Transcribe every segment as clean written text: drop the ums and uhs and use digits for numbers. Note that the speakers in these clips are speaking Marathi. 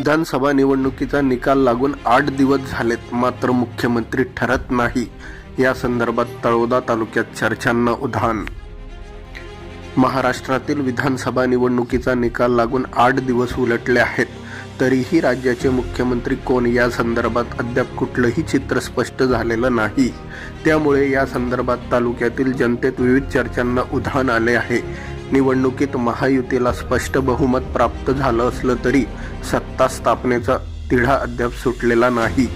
विधानसभा निवडणुकीचा निकाल लागून 8 दिवस झालेत, मात्र मुख्यमंत्री ठरत नाही। या संदर्भात तळोदा तालुक्यात चर्चांना उधाण। महाराष्ट्रातील विधानसभा निवडणुकीचा निकाल लागून 8 दिवस उलटले आहेत, तरीही राज्याचे मुख्यमंत्री कोण या संदर्भात अद्याप कुठलंही चित्र स्पष्ट झालेलं नाही। त्यामुळे या संदर्भात तालुक्यातील जनतेत विविध चर्चांना उधाण आले आहे। निवडणुकीत महायुतीला स्पष्ट बहुमत प्राप्त झालं असलं तरी सत्ता स्थापनेचा तिढा अद्याप सुटलेला नाही।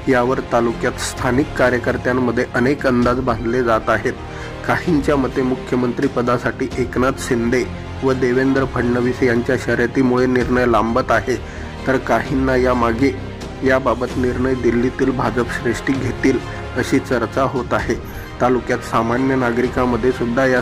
यावर तालुक्यात स्थानिक कार्यकर्त्यांमध्ये अनेक अंदाज बांधले जात आहेत। काहींच्या मते मुख्यमंत्री पदासाठी एकनाथ शिंदे व देवेंद्र फडणवीस यांच्या शर्यतीमुळे निर्णय लांबत आहे, तर काहींना याबाबत निर्णय दिल्लीतील भाजप श्रेष्ठी घेतील अशी चर्चा होत आहे। तालुक्यात सामान्य नागरिकांमध्ये सुद्धा या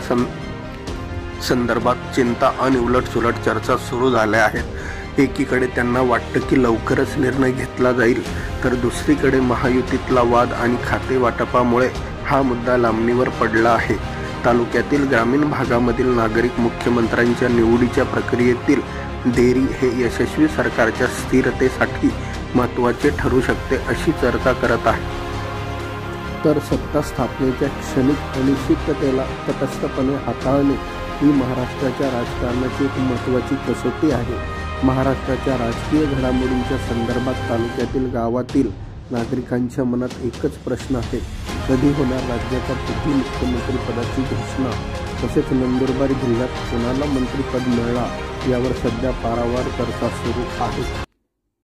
संदर्भात चिंता आणि उलटसुलट चर्चा सुरू झाल्या आहेत। एकीकडे त्यांना वाटतं की लवकरच निर्णय घेतला जाईल, तर दुसरीकडे महायुतीतला वाद आणि खाते वाटपामुळे हा मुद्दा लांबणीवर पडला आहे। तालुक्यातील ग्रामीण भागामधील नागरिक मुख्यमंत्र्यांच्या निवडीच्या प्रक्रियेतील देरी हे यशस्वी सरकारच्या स्थिरतेसाठी महत्त्वाचे ठरू शकते अशी चर्चा करत आहे। तर सत्ता स्थापनेच्या क्षणिक अनिश्चिततेला तटस्थपणे हाताळणे ही महाराष्ट्राच्या राजकारणाची एक महत्त्वाची कसोटी आहे। महाराष्ट्राच्या राजकीय घडामोडींच्या संदर्भात तालुक्यातील गावातील नागरिकांच्या मनात एकच प्रश्न आहे, कधी होणार राज्याच्या पुढील मुख्यमंत्री पदाची घोषणा। तसेच नंदुरबार जिल्ह्यात कोणाला मंत्रिपद मिळणार यावर सध्या पारावार चर्चा सुरू आहे।